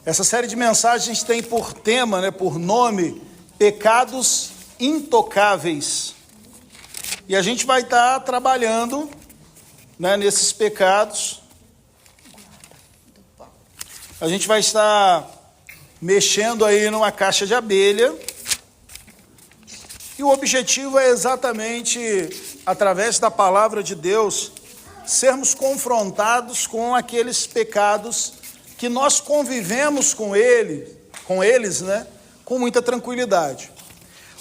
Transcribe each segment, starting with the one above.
Essa série de mensagens tem por tema, por nome, Pecados Intocáveis. E a gente vai estar trabalhando nesses pecados. A gente vai estar mexendo aí numa caixa de abelha. E o objetivo é exatamente, através da palavra de Deus, sermos confrontados com aqueles pecados que nós convivemos com eles, com muita tranquilidade.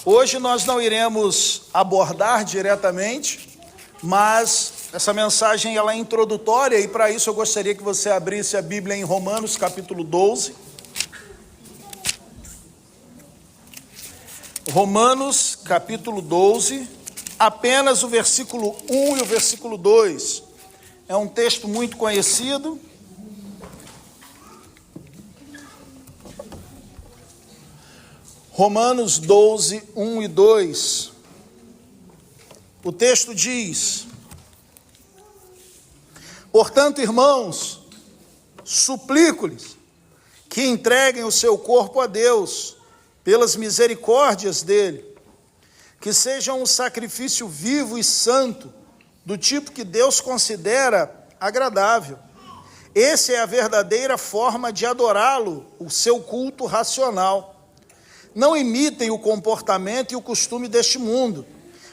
Hoje nós não iremos abordar diretamente, mas essa mensagem ela é introdutória e para isso eu gostaria que você abrisse a Bíblia em Romanos capítulo 12. Romanos capítulo 12, apenas o versículo 1 e o versículo 2. É um texto muito conhecido. Romanos 12, 1 e 2. O texto diz: portanto, irmãos, suplico-lhes que entreguem o seu corpo a Deus, pelas misericórdias dele, que sejam um sacrifício vivo e santo, do tipo que Deus considera agradável. Essa é a verdadeira forma de adorá-lo, o seu culto racional. Não imitem o comportamento e o costume deste mundo,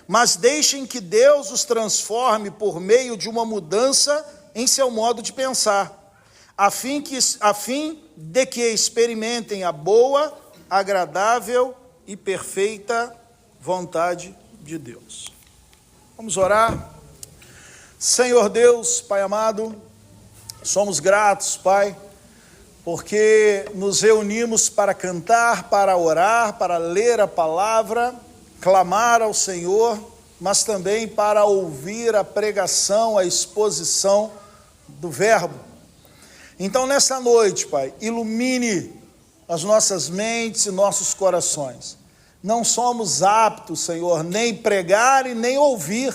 mas deixem que Deus os transforme por meio de uma mudança em seu modo de pensar, a fim de que experimentem a boa, agradável e perfeita vontade de Deus. Vamos orar. Senhor Deus, Pai amado, somos gratos, Pai, porque nos reunimos para cantar, para orar, para ler a palavra, clamar ao Senhor, mas também para ouvir a pregação, a exposição do verbo. Então, nessa noite, Pai, ilumine as nossas mentes e nossos corações. Não somos aptos, Senhor, nem pregar e nem ouvir.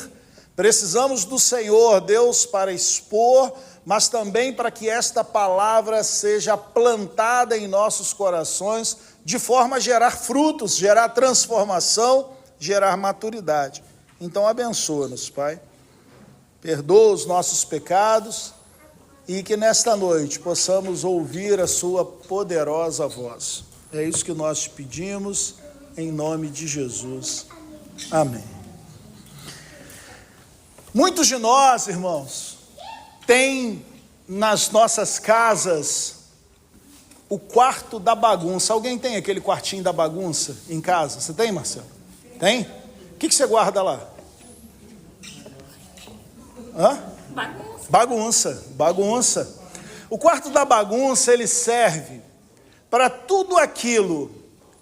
Precisamos do Senhor, Deus, para expor, mas também para que esta palavra seja plantada em nossos corações, de forma a gerar frutos, gerar transformação, gerar maturidade. Então abençoa-nos, Pai. Perdoa os nossos pecados e que nesta noite possamos ouvir a sua poderosa voz. É isso que nós te pedimos, em nome de Jesus. Amém. Muitos de nós, irmãos, tem nas nossas casas o quarto da bagunça. Alguém tem aquele quartinho da bagunça em casa? Você tem, Marcelo? Tem? O que você guarda lá? Bagunça. O quarto da bagunça, ele serve para tudo aquilo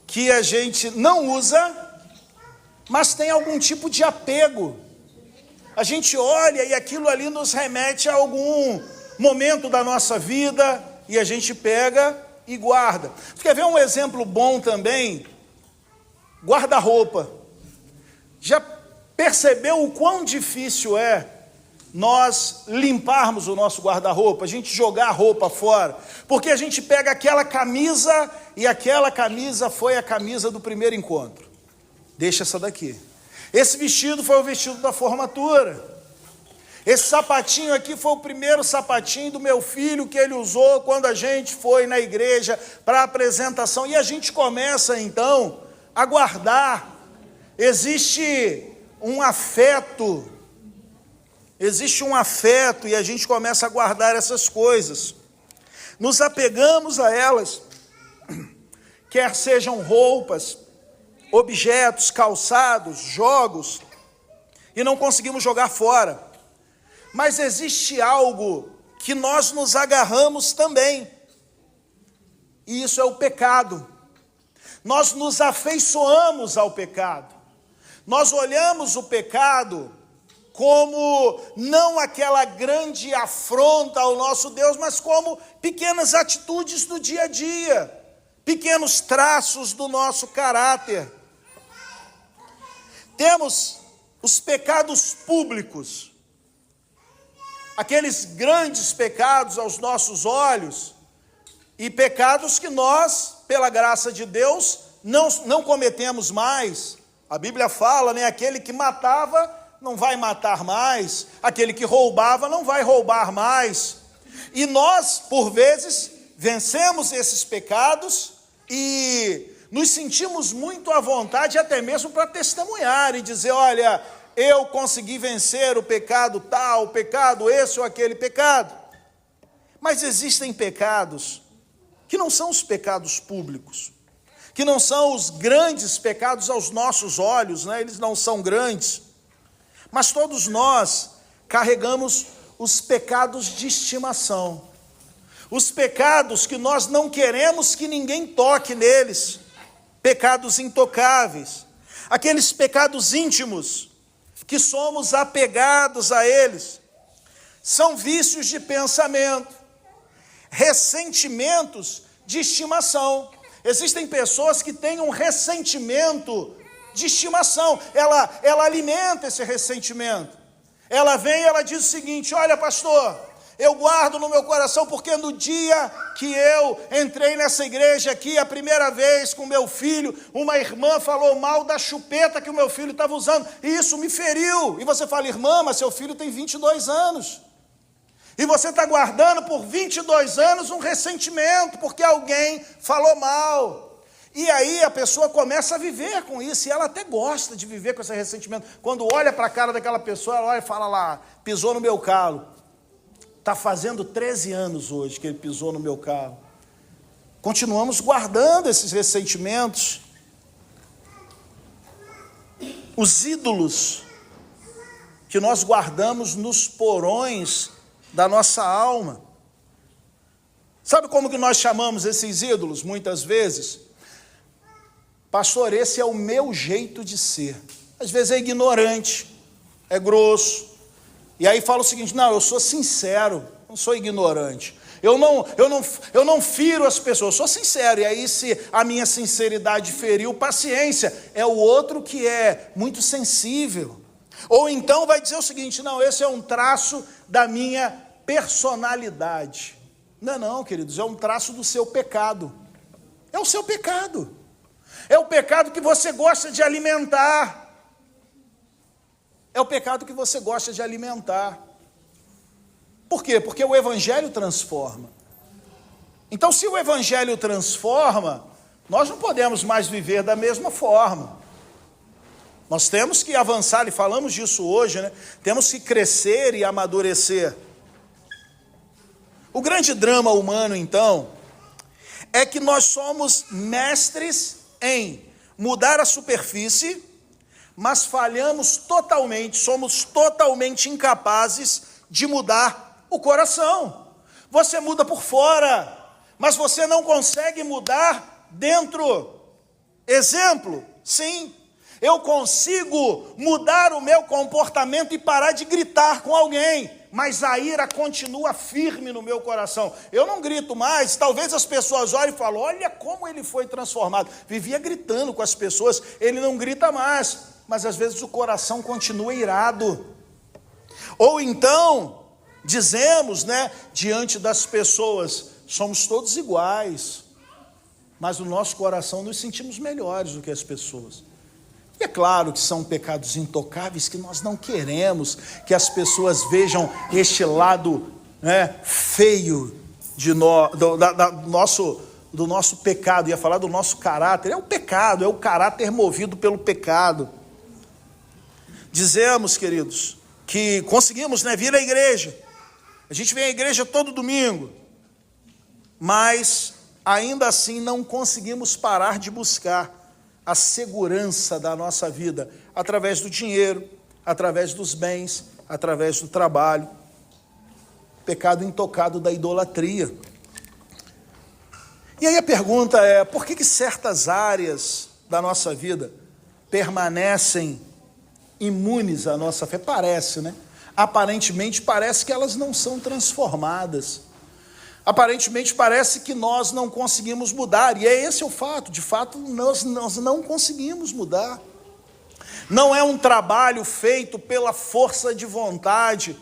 que a gente não usa, mas tem algum tipo de apego. A gente olha e aquilo ali nos remete a algum momento da nossa vida e a gente pega e guarda. Você quer ver um exemplo bom também? Guarda-roupa. Já percebeu o quão difícil é nós limparmos o nosso guarda-roupa, a gente jogar a roupa fora? Porque a gente pega aquela camisa e aquela camisa foi a camisa do primeiro encontro. Deixa essa daqui. Esse vestido foi o vestido da formatura. Esse sapatinho aqui foi o primeiro sapatinho do meu filho que ele usou quando a gente foi na igreja para a apresentação. E a gente começa então a guardar. Existe um afeto e a gente começa a guardar essas coisas. Nos apegamos a elas, quer sejam roupas, objetos, calçados, jogos, e não conseguimos jogar fora. Mas existe algo que nós nos agarramos também, e isso é o pecado. Nós nos afeiçoamos ao pecado. Nós olhamos o pecado como não aquela grande afronta ao nosso Deus, mas como pequenas atitudes do dia a dia, pequenos traços do nosso caráter. Temos os pecados públicos, aqueles grandes pecados aos nossos olhos, e pecados que nós, pela graça de Deus, não cometemos mais. A Bíblia fala, né? Aquele que matava não vai matar mais, aquele que roubava não vai roubar mais. E nós, por vezes, vencemos esses pecados e nos sentimos muito à vontade, até mesmo para testemunhar e dizer: olha, eu consegui vencer o pecado tal, o pecado esse ou aquele pecado. Mas existem pecados que não são os pecados públicos, que não são os grandes pecados aos nossos olhos, né? Eles não são grandes, mas todos nós carregamos os pecados de estimação, os pecados que nós não queremos que ninguém toque neles, pecados intocáveis, aqueles pecados íntimos, que somos apegados a eles, são vícios de pensamento, ressentimentos de estimação. Existem pessoas que têm um ressentimento de estimação, ela alimenta esse ressentimento, ela vem e ela diz o seguinte: olha, pastor, eu guardo no meu coração, porque no dia que eu entrei nessa igreja aqui, a primeira vez com meu filho, uma irmã falou mal da chupeta que o meu filho estava usando, e isso me feriu. E você fala: irmã, mas seu filho tem 22 anos, e você está guardando por 22 anos um ressentimento, porque alguém falou mal. E aí a pessoa começa a viver com isso, e ela até gosta de viver com esse ressentimento. Quando olha para a cara daquela pessoa, ela olha e fala lá: pisou no meu calo. Está fazendo 13 anos hoje que ele pisou no meu carro. Continuamos guardando esses ressentimentos. Os ídolos que nós guardamos nos porões da nossa alma. Sabe como que nós chamamos esses ídolos muitas vezes? Pastor, esse é o meu jeito de ser. Às vezes é ignorante, é grosso. E aí fala o seguinte: não, eu sou sincero, não sou ignorante. Eu não firo as pessoas, eu sou sincero. E aí, se a minha sinceridade feriu, paciência, é o outro que é muito sensível. Ou então vai dizer o seguinte: não, esse é um traço da minha personalidade. Não, queridos, é um traço do seu pecado. É o seu pecado. É o pecado que você gosta de alimentar. É o pecado que você gosta de alimentar. Por quê? Porque o Evangelho transforma. Então, se o Evangelho transforma, nós não podemos mais viver da mesma forma. Nós temos que avançar, e falamos disso hoje, né? Temos que crescer e amadurecer. O grande drama humano, então, é que nós somos mestres em mudar a superfície, mas falhamos totalmente, somos totalmente incapazes de mudar o coração. Você muda por fora, mas você não consegue mudar dentro. Exemplo, sim, eu consigo mudar o meu comportamento e parar de gritar com alguém, mas a ira continua firme no meu coração. Eu não grito mais. Talvez as pessoas olhem e falem: olha como ele foi transformado. Vivia gritando com as pessoas, ele não grita mais. Mas às vezes o coração continua irado. Ou então, dizemos, né, diante das pessoas: somos todos iguais, mas no nosso coração nos sentimos melhores do que as pessoas. E é claro que são pecados intocáveis que nós não queremos que as pessoas vejam este lado, né, feio do nosso pecado. Ia falar do nosso caráter. É o pecado, é o caráter movido pelo pecado. Dizemos, queridos, que conseguimos, né, vir à igreja. A gente vem à igreja todo domingo, mas ainda assim não conseguimos parar de buscar a segurança da nossa vida através do dinheiro, através dos bens, através do trabalho. Pecado intocado da idolatria. E aí a pergunta é: por que certas áreas da nossa vida permanecem imunes à nossa fé? Parece, né? Aparentemente parece que elas não são transformadas. Aparentemente parece que nós não conseguimos mudar, e é esse o fato. De fato, nós não conseguimos mudar. Não é um trabalho feito pela força de vontade.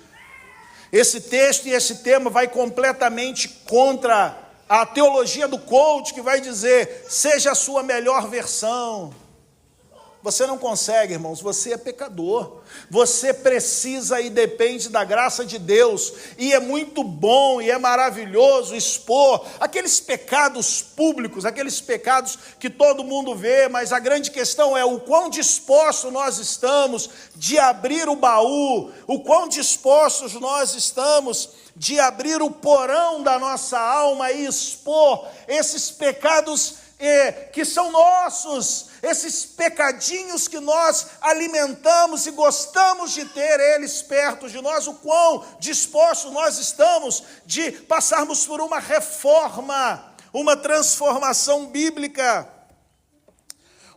Esse texto e esse tema vai completamente contra a teologia do coach que vai dizer, seja a sua melhor versão. Você não consegue, irmãos, você é pecador. Você precisa e depende da graça de Deus. E é muito bom e é maravilhoso expor aqueles pecados públicos, aqueles pecados que todo mundo vê, mas a grande questão é o quão dispostos nós estamos de abrir o baú, o quão dispostos nós estamos de abrir o porão da nossa alma e expor esses pecados que são nossos, esses pecadinhos que nós alimentamos e gostamos de ter eles perto de nós, o quão dispostos nós estamos de passarmos por uma reforma, uma transformação bíblica.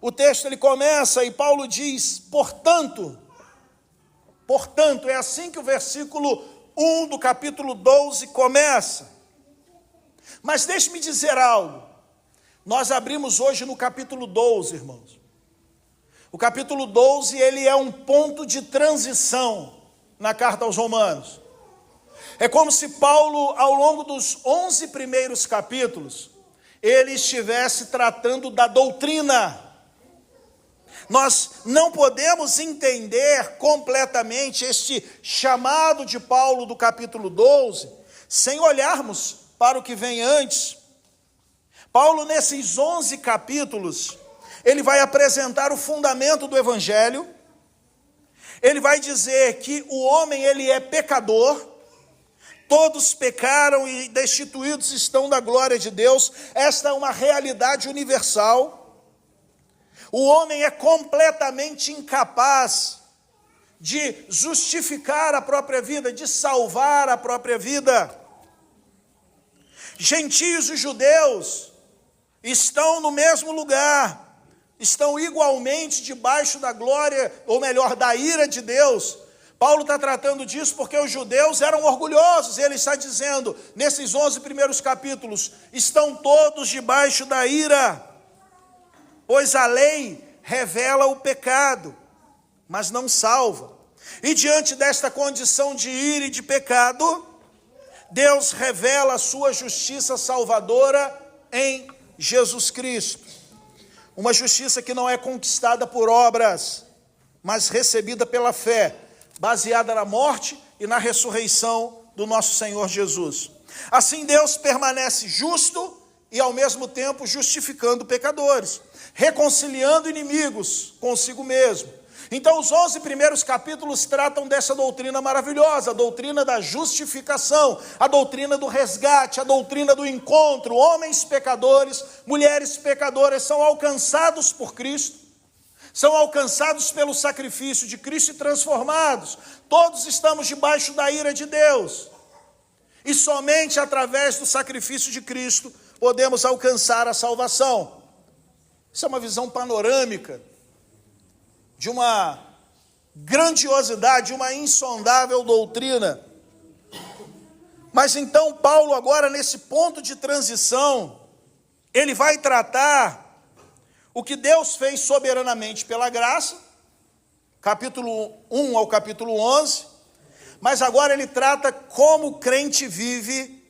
O texto ele começa e Paulo diz, portanto, é assim que o versículo 1 do capítulo 12 começa. Mas deixe-me dizer algo. Nós abrimos hoje no capítulo 12, irmãos. O capítulo 12, ele é um ponto de transição na carta aos Romanos. É como se Paulo, ao longo dos 11 primeiros capítulos, ele estivesse tratando da doutrina. Nós não podemos entender completamente este chamado de Paulo do capítulo 12, sem olharmos para o que vem antes. Paulo, nesses 11 capítulos, ele vai apresentar o fundamento do Evangelho, ele vai dizer que o homem ele é pecador, todos pecaram e destituídos estão da glória de Deus, esta é uma realidade universal, o homem é completamente incapaz de justificar a própria vida, de salvar a própria vida. Gentios e judeus estão no mesmo lugar, estão igualmente debaixo da glória, ou melhor, da ira de Deus. Paulo está tratando disso porque os judeus eram orgulhosos, ele está dizendo, nesses 11 primeiros capítulos, estão todos debaixo da ira, pois a lei revela o pecado, mas não salva. E diante desta condição de ira e de pecado, Deus revela a sua justiça salvadora em Jesus Cristo, uma justiça que não é conquistada por obras, mas recebida pela fé, baseada na morte e na ressurreição do nosso Senhor Jesus. Assim Deus permanece justo e ao mesmo tempo justificando pecadores, reconciliando inimigos consigo mesmo. Então os 11 primeiros capítulos tratam dessa doutrina maravilhosa, a doutrina da justificação, a doutrina do resgate, a doutrina do encontro. Homens pecadores, mulheres pecadoras são alcançados por Cristo, são alcançados pelo sacrifício de Cristo e transformados. Todos estamos debaixo da ira de Deus. E somente através do sacrifício de Cristo podemos alcançar a salvação. Isso é uma visão panorâmica de uma grandiosidade, uma insondável doutrina. Mas então Paulo agora nesse ponto de transição, ele vai tratar o que Deus fez soberanamente pela graça, capítulo 1 ao capítulo 11, mas agora ele trata como o crente vive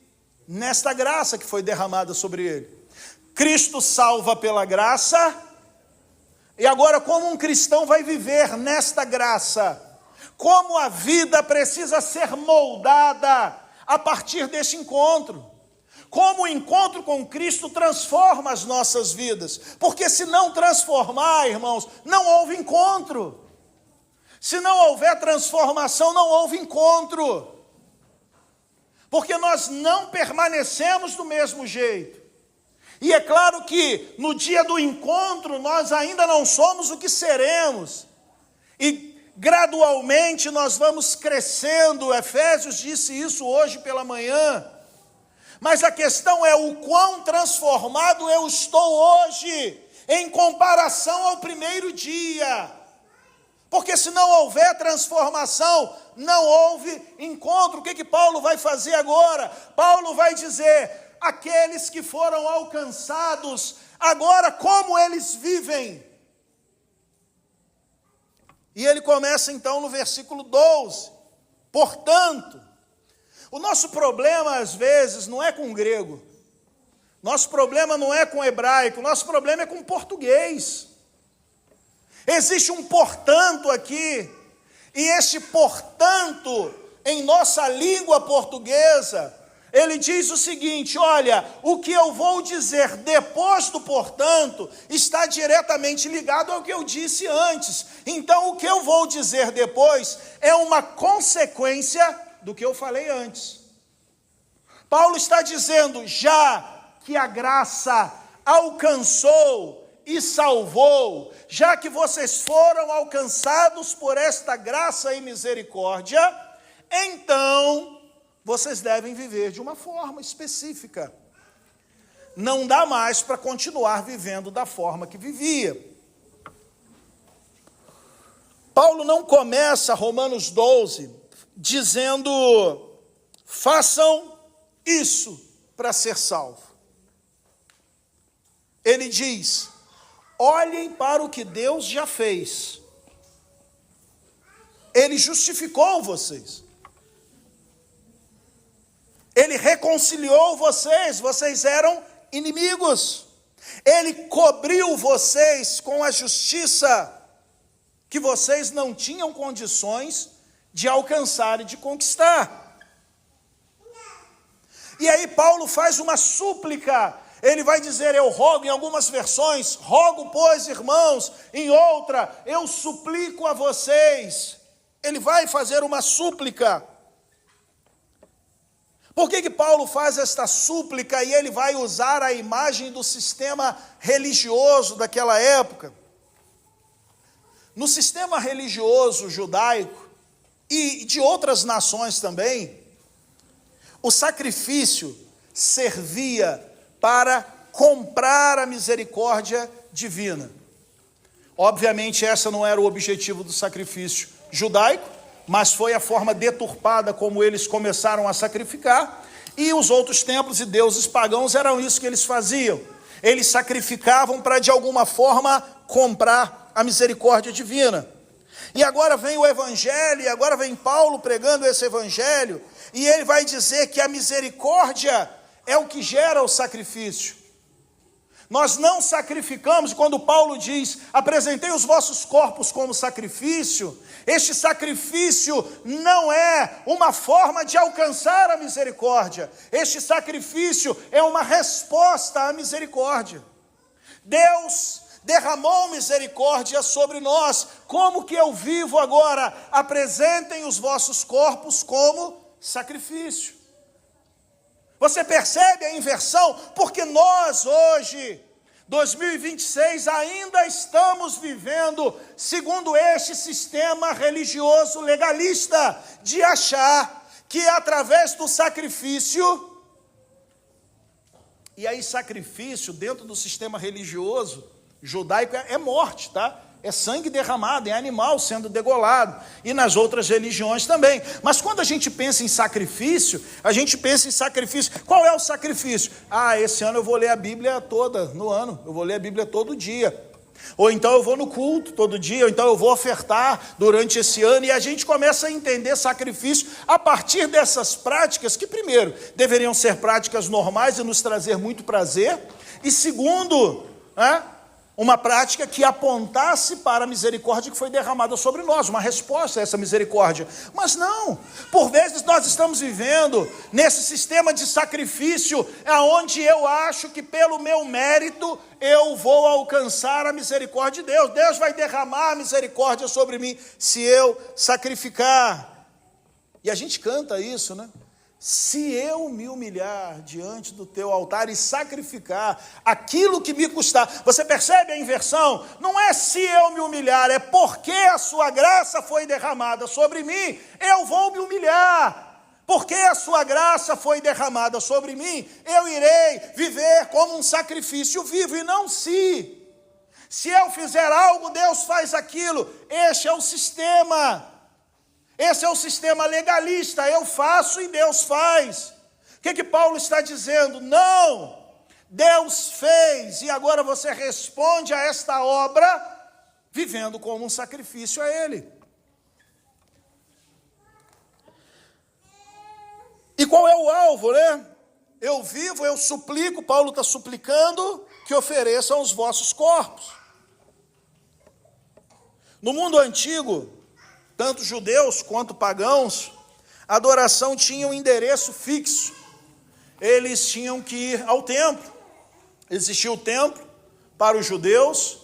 nesta graça que foi derramada sobre ele. Cristo salva pela graça. E agora, como um cristão vai viver nesta graça? Como a vida precisa ser moldada a partir deste encontro? Como o encontro com Cristo transforma as nossas vidas? Porque se não transformar, irmãos, não houve encontro. Se não houver transformação, não houve encontro. Porque nós não permanecemos do mesmo jeito. E é claro que no dia do encontro nós ainda não somos o que seremos. E gradualmente nós vamos crescendo. Efésios disse isso hoje pela manhã. Mas a questão é o quão transformado eu estou hoje em comparação ao primeiro dia. Porque se não houver transformação, não houve encontro. O que Paulo vai fazer agora? Paulo vai dizer: aqueles que foram alcançados, agora como eles vivem? E ele começa então no versículo 12. Portanto, o nosso problema às vezes não é com o grego. Nosso problema não é com hebraico, nosso problema é com português. Existe um portanto aqui, e este portanto, em nossa língua portuguesa, ele diz o seguinte: olha, o que eu vou dizer depois do portanto está diretamente ligado ao que eu disse antes. Então, o que eu vou dizer depois é uma consequência do que eu falei antes. Paulo está dizendo, já que a graça alcançou e salvou, já que vocês foram alcançados por esta graça e misericórdia, então vocês devem viver de uma forma específica. Não dá mais para continuar vivendo da forma que vivia. Paulo não começa Romanos 12 dizendo, façam isso para ser salvo. Ele diz, olhem para o que Deus já fez. Ele justificou vocês. Ele reconciliou vocês, vocês eram inimigos. Ele cobriu vocês com a justiça que vocês não tinham condições de alcançar e de conquistar. E aí Paulo faz uma súplica. Ele vai dizer, eu rogo, em algumas versões, rogo, pois, irmãos, em outra, eu suplico a vocês. Ele vai fazer uma súplica. Por que Paulo faz esta súplica e ele vai usar a imagem do sistema religioso daquela época? No sistema religioso judaico e de outras nações também, o sacrifício servia para comprar a misericórdia divina. Obviamente, esse não era o objetivo do sacrifício judaico, mas foi a forma deturpada como eles começaram a sacrificar, e os outros templos e deuses pagãos eram isso que eles faziam. Eles sacrificavam para, de alguma forma, comprar a misericórdia divina. E agora vem o evangelho, e agora vem Paulo pregando esse evangelho, e ele vai dizer que a misericórdia é o que gera o sacrifício. Nós não sacrificamos, quando Paulo diz, apresentei os vossos corpos como sacrifício, este sacrifício não é uma forma de alcançar a misericórdia, este sacrifício é uma resposta à misericórdia. Deus derramou misericórdia sobre nós. Como que eu vivo agora? Apresentem os vossos corpos como sacrifício. Você percebe a inversão? Porque nós hoje, 2026, ainda estamos vivendo segundo este sistema religioso legalista, de achar que através do sacrifício, e aí sacrifício dentro do sistema religioso judaico é morte, tá? É sangue derramado, é animal sendo degolado, e nas outras religiões também. Mas quando a gente pensa em sacrifício, a gente pensa em sacrifício. Qual é o sacrifício? Esse ano eu vou ler a Bíblia toda, no ano, eu vou ler a Bíblia todo dia. Ou então eu vou no culto todo dia, ou então eu vou ofertar durante esse ano, e a gente começa a entender sacrifício a partir dessas práticas, que primeiro, deveriam ser práticas normais e nos trazer muito prazer, e segundo, uma prática que apontasse para a misericórdia que foi derramada sobre nós, uma resposta a essa misericórdia. Mas não, por vezes nós estamos vivendo nesse sistema de sacrifício, onde eu acho que pelo meu mérito eu vou alcançar a misericórdia de Deus. Deus vai derramar a misericórdia sobre mim se eu sacrificar. E a gente canta isso, né? Se eu me humilhar diante do teu altar e sacrificar aquilo que me custar. Você percebe a inversão? Não é se eu me humilhar, é porque a sua graça foi derramada sobre mim, eu vou me humilhar. Porque a sua graça foi derramada sobre mim, eu irei viver como um sacrifício vivo, e não se. Se eu fizer algo, Deus faz aquilo. Este é o sistema. Esse é o sistema legalista, eu faço e Deus faz. O que Paulo está dizendo? Não, Deus fez, e agora você responde a esta obra, vivendo como um sacrifício a Ele. E qual é o alvo, né? eu vivo, eu suplico, Paulo está suplicando que ofereçam os vossos corpos. No mundo antigo, tanto judeus quanto pagãos, a adoração tinha um endereço fixo. Eles tinham que ir ao templo. Existia o templo para os judeus,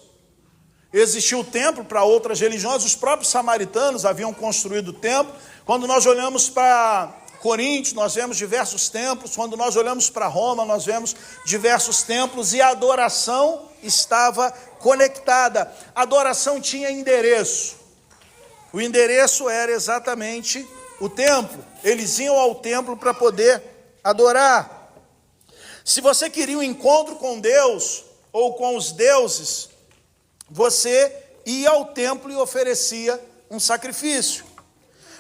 existia o templo para outras religiões. Os próprios samaritanos haviam construído o templo. Quando nós olhamos para Corinto, nós vemos diversos templos. Quando nós olhamos para Roma, nós vemos diversos templos. E a adoração estava conectada. A adoração tinha endereço. O endereço era exatamente o templo. Eles iam ao templo para poder adorar. Se você queria um encontro com Deus ou com os deuses, você ia ao templo e oferecia um sacrifício.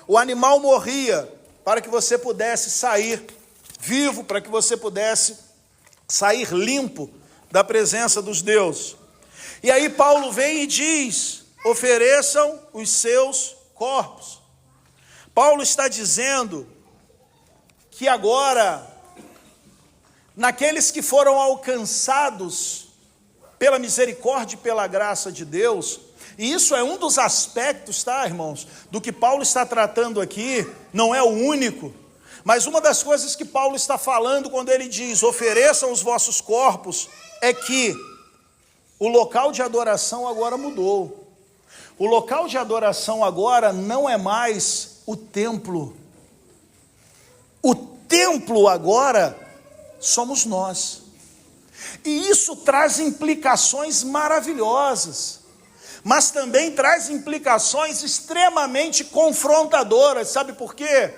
O animal morria para que você pudesse sair vivo, para que você pudesse sair limpo da presença dos deuses. E aí Paulo vem e diz: ofereçam os seus corpos. Paulo está dizendo que agora, naqueles que foram alcançados pela misericórdia e pela graça de Deus, e isso é um dos aspectos, tá, irmãos, do que Paulo está tratando aqui, não é o único, mas uma das coisas que Paulo está falando quando ele diz, ofereçam os vossos corpos, é que o local de adoração agora mudou. O local de adoração agora não é mais o templo. O templo agora somos nós. E isso traz implicações maravilhosas, mas também traz implicações extremamente confrontadoras. Sabe por quê?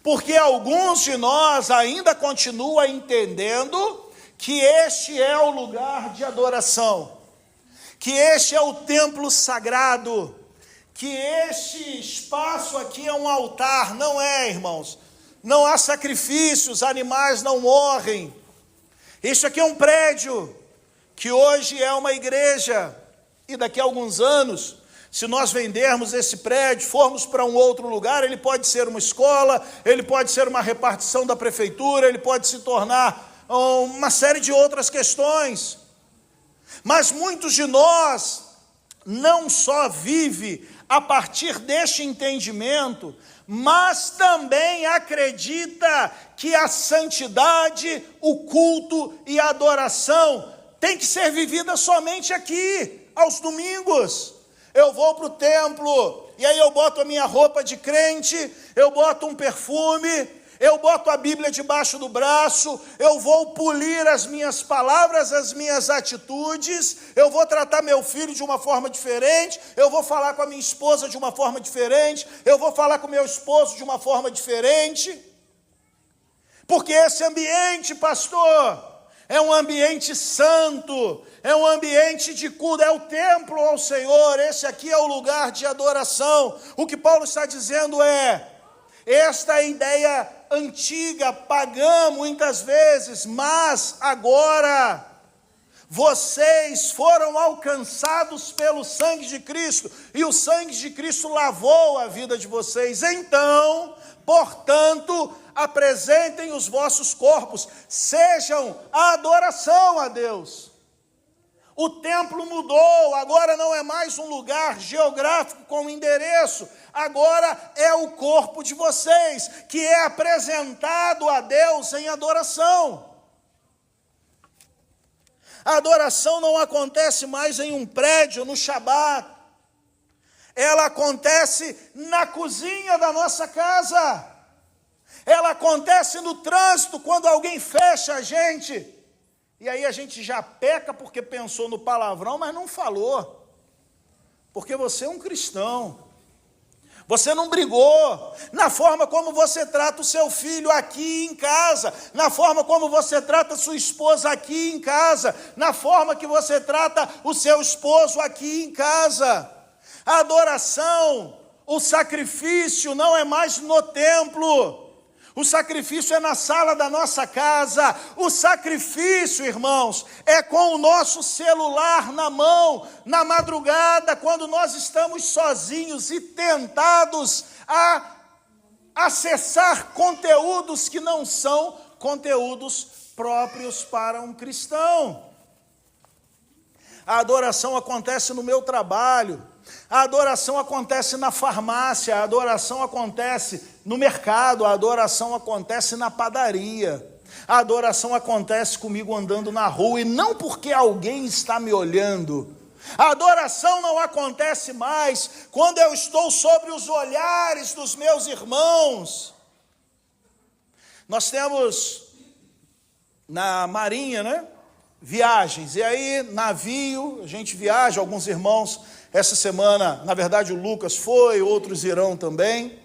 Porque alguns de nós ainda continuam entendendo que este é o lugar de adoração, que este é o templo sagrado, que este espaço aqui é um altar. Não é, irmãos. Não há sacrifícios, animais não morrem. Isso aqui é um prédio, que hoje é uma igreja. E daqui a alguns anos, se nós vendermos esse prédio, formos para um outro lugar, ele pode ser uma escola, ele pode ser uma repartição da prefeitura, ele pode se tornar uma série de outras questões. Mas muitos de nós não só vivem a partir deste entendimento, mas também acredita que a santidade, o culto e a adoração tem que ser vivida somente aqui, aos domingos. Eu vou para o templo, e aí eu boto a minha roupa de crente, eu boto um perfume, eu boto a Bíblia debaixo do braço, eu vou polir as minhas palavras, as minhas atitudes, eu vou tratar meu filho de uma forma diferente, eu vou falar com a minha esposa de uma forma diferente, eu vou falar com meu esposo de uma forma diferente, porque esse ambiente, pastor, é um ambiente santo, é um ambiente de culto, é o templo ao Senhor, esse aqui é o lugar de adoração. O que Paulo está dizendo é, esta é a ideia antiga, pagã muitas vezes, mas agora vocês foram alcançados pelo sangue de Cristo, e o sangue de Cristo lavou a vida de vocês. Então, portanto, apresentem os vossos corpos, sejam a adoração a Deus. O templo mudou, agora não é mais um lugar geográfico com endereço, agora é o corpo de vocês, que é apresentado a Deus em adoração. A adoração não acontece mais em um prédio, no Shabat, ela acontece na cozinha da nossa casa, ela acontece no trânsito, quando alguém fecha a gente, e aí a gente já peca porque pensou no palavrão, mas não falou, porque você é um cristão, você não brigou, na forma como você trata o seu filho aqui em casa, na forma como você trata a sua esposa aqui em casa, na forma que você trata o seu esposo aqui em casa. A adoração, o sacrifício não é mais no templo, o sacrifício é na sala da nossa casa. O sacrifício, irmãos, é com o nosso celular na mão, na madrugada, quando nós estamos sozinhos e tentados a acessar conteúdos que não são conteúdos próprios para um cristão. A adoração acontece no meu trabalho, a adoração acontece na farmácia, a adoração acontece no mercado, a adoração acontece na padaria, a adoração acontece comigo andando na rua, e não porque alguém está me olhando. A adoração não acontece mais quando eu estou sobre os olhares dos meus irmãos. Nós temos na marinha, né, viagens, e aí navio, a gente viaja, alguns irmãos, essa semana, na verdade o Lucas foi, outros irão também.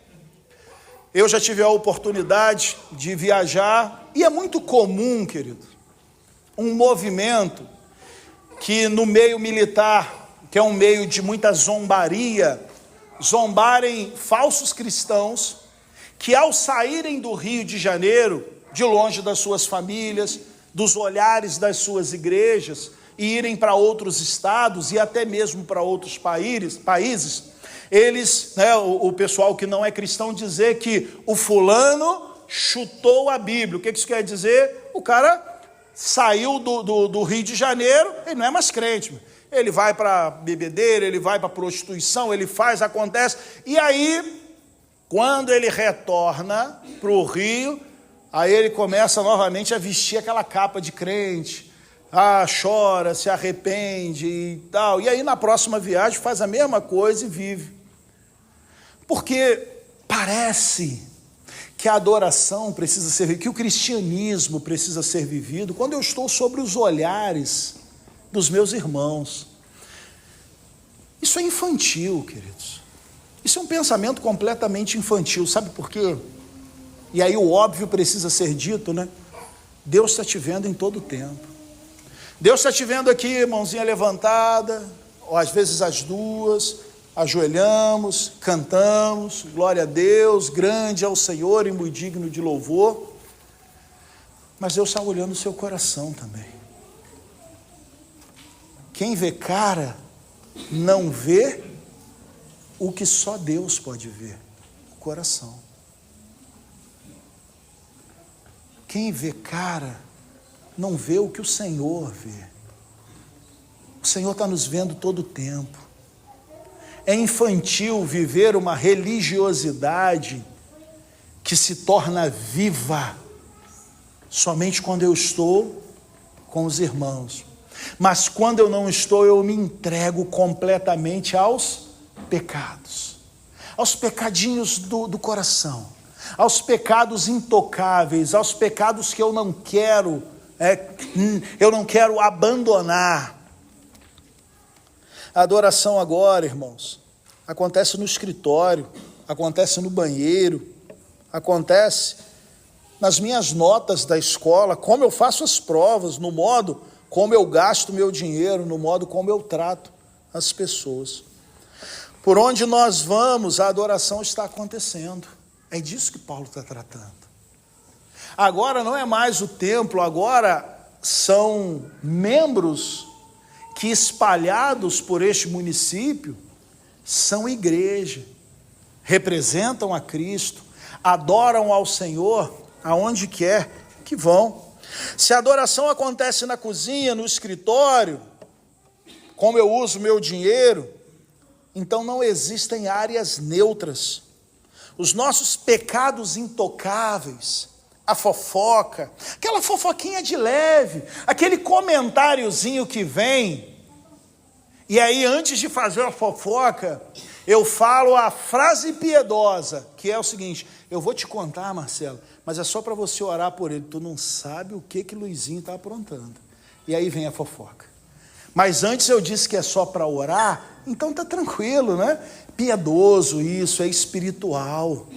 Eu já tive a oportunidade de viajar, e é muito comum, querido, um movimento que no meio militar, que é um meio de muita zombaria, zombarem falsos cristãos, que ao saírem do Rio de Janeiro, de longe das suas famílias, dos olhares das suas igrejas, e irem para outros estados e até mesmo para outros países, eles, né, o pessoal que não é cristão, dizer que o fulano chutou a Bíblia. O que isso quer dizer? O cara saiu do Rio de Janeiro, ele não é mais crente, ele vai para bebedeira, ele vai para prostituição, ele faz, acontece, e aí, quando ele retorna para o Rio, aí ele começa novamente a vestir aquela capa de crente, chora, se arrepende e tal, e aí na próxima viagem faz a mesma coisa e vive, porque parece que a adoração precisa ser, que o cristianismo precisa ser vivido quando eu estou sobre os olhares dos meus irmãos. Isso é infantil, queridos. Isso é um pensamento completamente infantil. Sabe por quê? E aí o óbvio precisa ser dito, né? Deus está te vendo em todo o tempo. Deus está te vendo aqui, mãozinha levantada, ou às vezes as duas, ajoelhamos, cantamos, glória a Deus, grande é o Senhor e muito digno de louvor, mas Deus está olhando o seu coração também. Quem vê cara, não vê o que só Deus pode ver, o coração. Quem vê cara, não vê o que o Senhor vê. O Senhor está nos vendo todo o tempo. É infantil viver uma religiosidade que se torna viva somente quando eu estou com os irmãos. Mas quando eu não estou, eu me entrego completamente aos pecados, aos pecadinhos do coração, aos pecados intocáveis, aos pecados que eu não quero abandonar. A adoração agora, irmãos, acontece no escritório, acontece no banheiro, acontece nas minhas notas da escola, como eu faço as provas, no modo como eu gasto meu dinheiro, no modo como eu trato as pessoas. Por onde nós vamos, a adoração está acontecendo. É disso que Paulo está tratando. Agora não é mais o templo, agora são membros que, espalhados por este município, são igreja, representam a Cristo, adoram ao Senhor aonde quer que vão. Se a adoração acontece na cozinha, no escritório, como eu uso meu dinheiro, então não existem áreas neutras. Os nossos pecados intocáveis, a fofoca, aquela fofoquinha de leve, aquele comentáriozinho que vem, e aí antes de fazer a fofoca, eu falo a frase piedosa, que é o seguinte: eu vou te contar, Marcelo, mas é só para você orar por ele, tu não sabe o que Luizinho está aprontando. E aí vem a fofoca. Mas antes eu disse que é só para orar, então está tranquilo, né? Piedoso isso, é espiritual.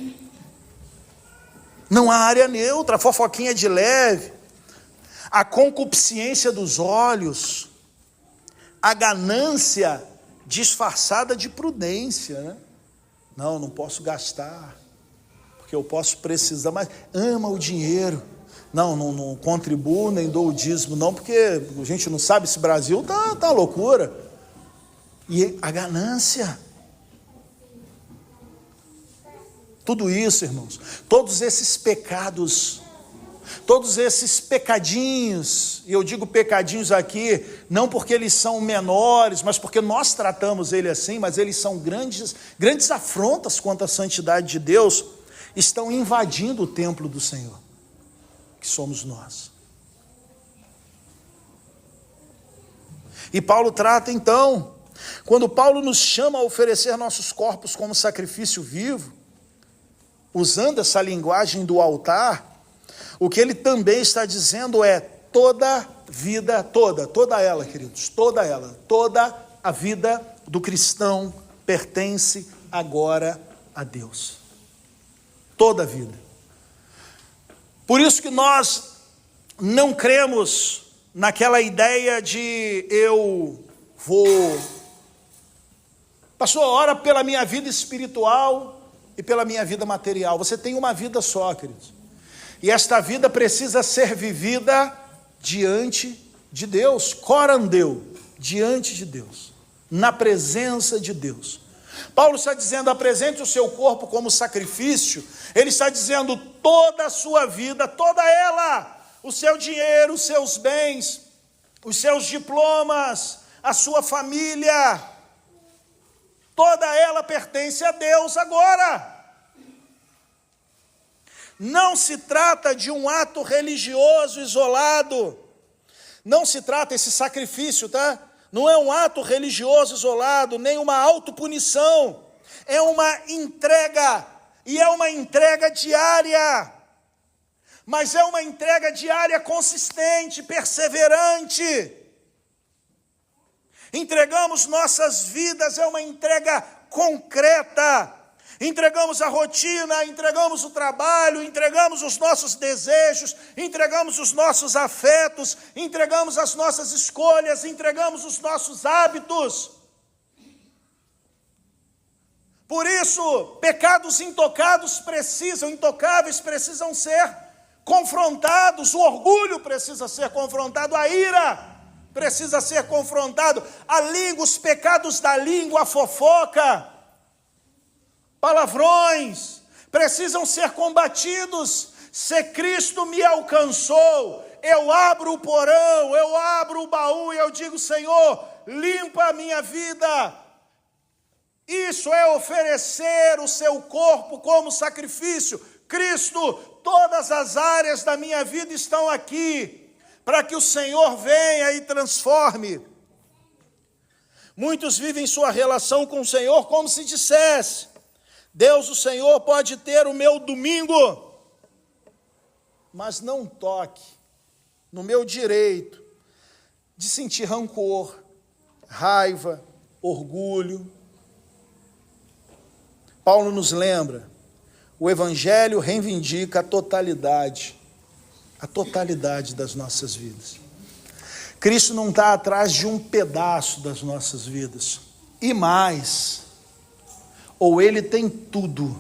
Não há área neutra, a fofoquinha de leve, a concupiscência dos olhos, a ganância disfarçada de prudência, né? Não posso gastar, porque eu posso precisar, mas ama o dinheiro. Não contribuo, nem dou o dízimo, não, porque a gente não sabe, esse Brasil tá loucura. E a ganância. Tudo isso, irmãos, todos esses pecados Todos esses pecadinhos, e eu digo pecadinhos aqui, não porque eles são menores, mas porque nós tratamos ele assim, mas eles são grandes afrontas quanto à santidade de Deus, estão invadindo o templo do Senhor, que somos nós. E Paulo trata então, quando Paulo nos chama a oferecer nossos corpos como sacrifício vivo, usando essa linguagem do altar, o que ele também está dizendo é toda vida, toda ela, queridos, toda a vida do cristão pertence agora a Deus. Toda a vida. Por isso que nós não cremos naquela ideia de pastor, ora pela minha vida espiritual e pela minha vida material. Você tem uma vida só, queridos. E esta vida precisa ser vivida diante de Deus, corandeu, diante de Deus, na presença de Deus. Paulo está dizendo, apresente o seu corpo como sacrifício. Ele está dizendo toda a sua vida, toda ela, o seu dinheiro, os seus bens, os seus diplomas, a sua família, toda ela pertence a Deus agora. Não se trata de um ato religioso isolado. Não se trata, esse sacrifício, tá? Não é um ato religioso isolado, nem uma autopunição. É uma entrega, e é uma entrega diária. Mas é uma entrega diária consistente, perseverante. Entregamos nossas vidas, é uma entrega concreta. Entregamos a rotina, entregamos o trabalho, entregamos os nossos desejos, entregamos os nossos afetos, entregamos as nossas escolhas, entregamos os nossos hábitos. Por isso, pecados intocáveis precisam ser confrontados, o orgulho precisa ser confrontado, a ira precisa ser confrontado, a língua, os pecados da língua, a fofoca, palavrões, precisam ser combatidos. Se Cristo me alcançou, eu abro o porão, eu abro o baú e eu digo, Senhor, limpa a minha vida. Isso é oferecer o seu corpo como sacrifício. Cristo, todas as áreas da minha vida estão aqui, para que o Senhor venha e transforme. Muitos vivem sua relação com o Senhor como se dissesse, Deus, o Senhor, pode ter o meu domingo, mas não toque no meu direito de sentir rancor, raiva, orgulho. Paulo nos lembra, o Evangelho reivindica a totalidade das nossas vidas. Cristo não está atrás de um pedaço das nossas vidas, e mais, ou ele tem tudo,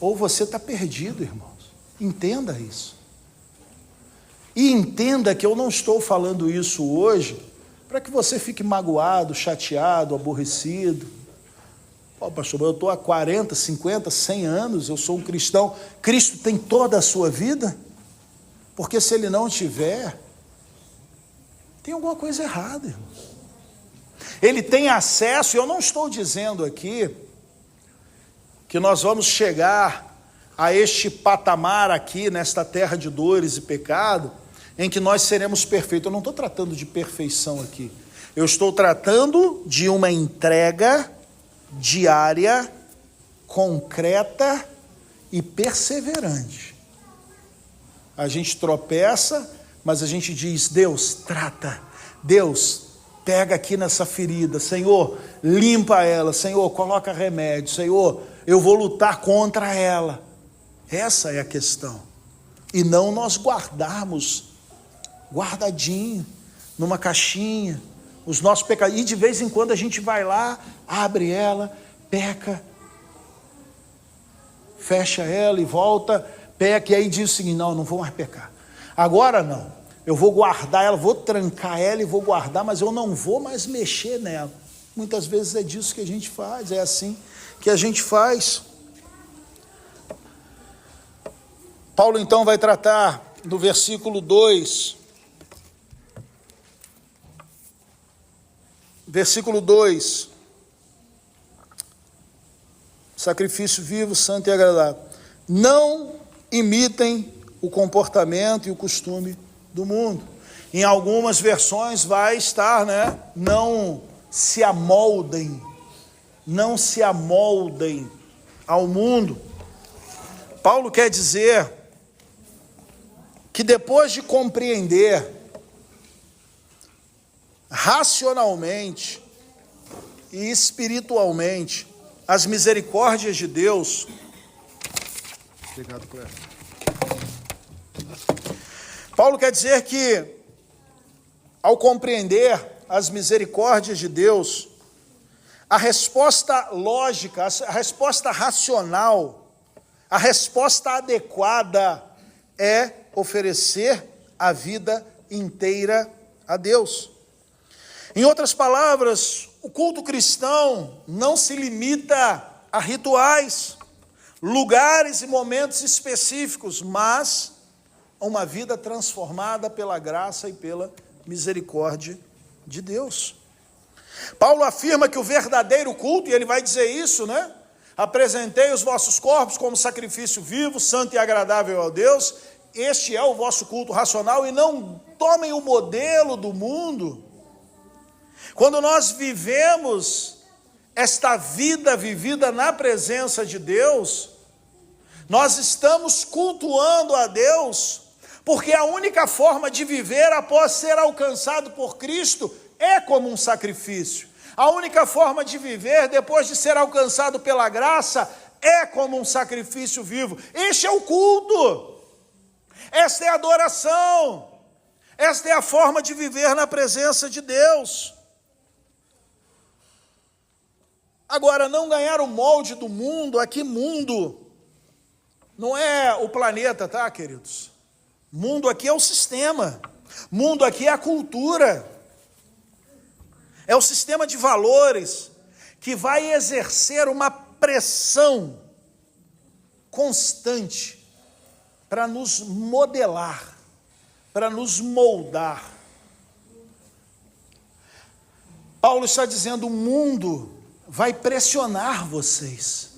ou você está perdido, irmãos. Entenda isso. E entenda que eu não estou falando isso hoje para que você fique magoado, chateado, aborrecido. Pô, pastor, eu estou há 40, 50, 100 anos, eu sou um cristão. Cristo tem toda a sua vida? Porque se ele não tiver, tem alguma coisa errada, irmãos. Ele tem acesso, e eu não estou dizendo aqui que nós vamos chegar a este patamar aqui, nesta terra de dores e pecado, em que nós seremos perfeitos. Eu não estou tratando de perfeição aqui. Eu estou tratando de uma entrega diária, concreta e perseverante. A gente tropeça, mas a gente diz, Deus, trata. Deus, pega aqui nessa ferida. Senhor, limpa ela. Senhor, coloca remédio. Senhor, eu vou lutar contra ela. Essa é a questão. E não nós guardarmos guardadinho, numa caixinha, os nossos pecados. E de vez em quando a gente vai lá, abre ela, peca, fecha ela e volta, peca, e aí diz o seguinte, não vou mais pecar. Agora não, eu vou guardar ela, vou trancar ela e vou guardar, mas eu não vou mais mexer nela. Muitas vezes é disso que a gente faz, é assim que a gente faz. Paulo então vai tratar no versículo 2, sacrifício vivo, santo e agradável. Não imitem o comportamento e o costume do mundo. Em algumas versões vai estar, não se amoldem ao mundo. Paulo quer dizer que depois de compreender racionalmente e espiritualmente as misericórdias de Deus. Obrigado, Cléber. Paulo quer dizer que, ao compreender as misericórdias de Deus, a resposta lógica, a resposta racional, a resposta adequada é oferecer a vida inteira a Deus. Em outras palavras, o culto cristão não se limita a rituais, lugares e momentos específicos, mas a uma vida transformada pela graça e pela misericórdia de Deus. Paulo afirma que o verdadeiro culto, e ele vai dizer isso, apresentei os vossos corpos como sacrifício vivo, santo e agradável a Deus, este é o vosso culto racional, e não tomem o modelo do mundo. Quando nós vivemos esta vida vivida na presença de Deus, nós estamos cultuando a Deus, porque a única forma de viver após ser alcançado por Cristo é como um sacrifício. A única forma de viver depois de ser alcançado pela graça é como um sacrifício vivo. Este é o culto, esta é a adoração, esta é a forma de viver na presença de Deus. Agora, não ganhar o molde do mundo, aqui mundo não é o planeta, tá, queridos? Mundo aqui é o sistema, mundo aqui é a cultura, é o sistema de valores que vai exercer uma pressão constante para nos modelar, para nos moldar. Paulo está dizendo, o mundo vai pressionar vocês,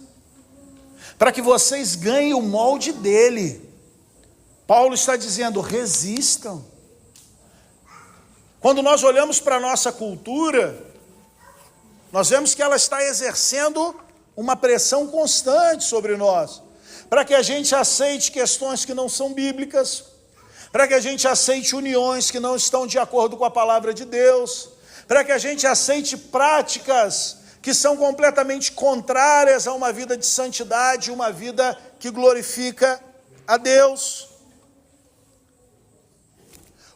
para que vocês ganhem o molde dele. Paulo está dizendo, resistam. Quando nós olhamos para a nossa cultura, nós vemos que ela está exercendo uma pressão constante sobre nós, para que a gente aceite questões que não são bíblicas, para que a gente aceite uniões que não estão de acordo com a palavra de Deus, para que a gente aceite práticas que são completamente contrárias a uma vida de santidade, uma vida que glorifica a Deus.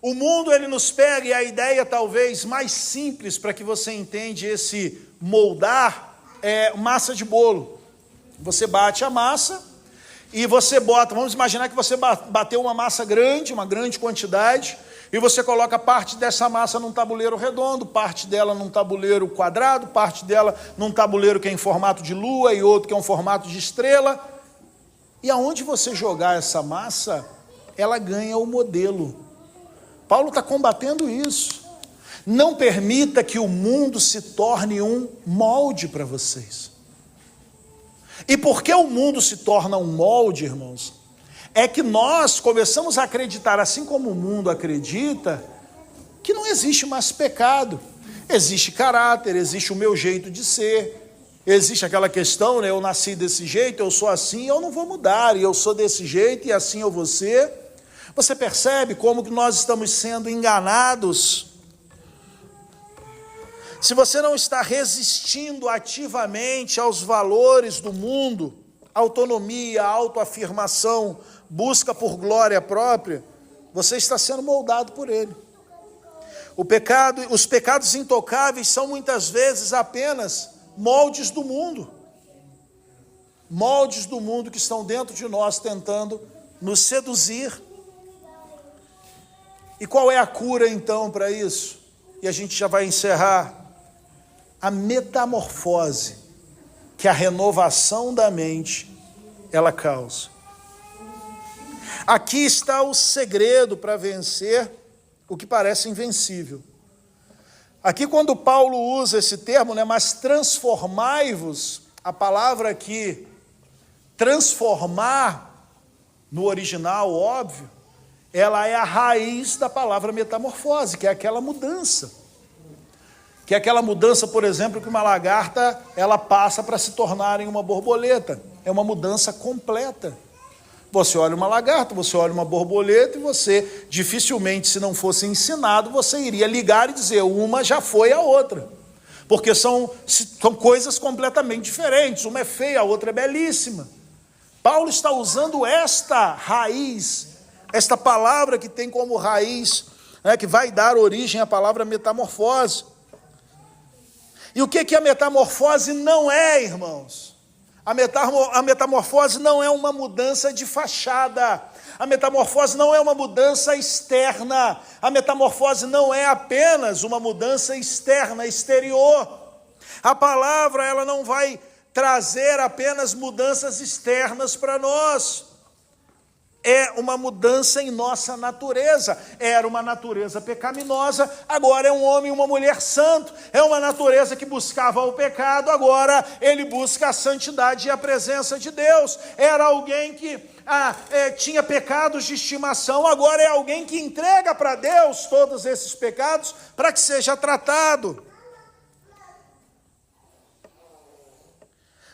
O mundo, ele nos pega, e a ideia talvez mais simples para que você entenda esse moldar, é massa de bolo. Você bate a massa e você bota, vamos imaginar que você bateu uma massa grande, uma grande quantidade, e você coloca parte dessa massa num tabuleiro redondo, parte dela num tabuleiro quadrado, parte dela num tabuleiro que é em formato de lua e outro que é um formato de estrela. E aonde você jogar essa massa, ela ganha o modelo. Paulo está combatendo isso. Não permita que o mundo se torne um molde para vocês. E por que o mundo se torna um molde, irmãos? É que nós começamos a acreditar, assim como o mundo acredita, que não existe mais pecado. Existe caráter, existe o meu jeito de ser, existe aquela questão, eu nasci desse jeito, eu sou assim, eu não vou mudar, e eu sou desse jeito, e assim eu vou ser. Você percebe como que nós estamos sendo enganados? Se você não está resistindo ativamente aos valores do mundo, autonomia, autoafirmação, busca por glória própria, você está sendo moldado por ele. Os pecados intocáveis são muitas vezes apenas moldes do mundo. Moldes do mundo que estão dentro de nós tentando nos seduzir. E qual é a cura então para isso? E a gente já vai encerrar. A metamorfose que a renovação da mente ela causa. Aqui está o segredo para vencer o que parece invencível. Aqui quando Paulo usa esse termo, né, mas transformai-vos, a palavra aqui, transformar, no original, óbvio, ela é a raiz da palavra metamorfose, que é aquela mudança. Que é aquela mudança, por exemplo, que uma lagarta, ela passa para se tornar em uma borboleta. É uma mudança completa. Você olha uma lagarta, você olha uma borboleta e você, dificilmente, se não fosse ensinado, você iria ligar e dizer, uma já foi a outra. Porque são coisas completamente diferentes. Uma é feia, a outra é belíssima. Paulo está usando esta raiz, esta palavra que tem como raiz, né, que vai dar origem à palavra metamorfose. E o que a metamorfose não é, irmãos? A metamorfose não é uma mudança de fachada. A metamorfose não é uma mudança externa. A metamorfose não é apenas uma mudança externa, exterior. A palavra, ela não vai trazer apenas mudanças externas para nós. É uma mudança em nossa natureza. Era uma natureza pecaminosa, agora é um homem e uma mulher santo. É uma natureza que buscava o pecado, agora ele busca a santidade e a presença de Deus. Era alguém que tinha pecados de estimação, agora é alguém que entrega para Deus todos esses pecados para que seja tratado.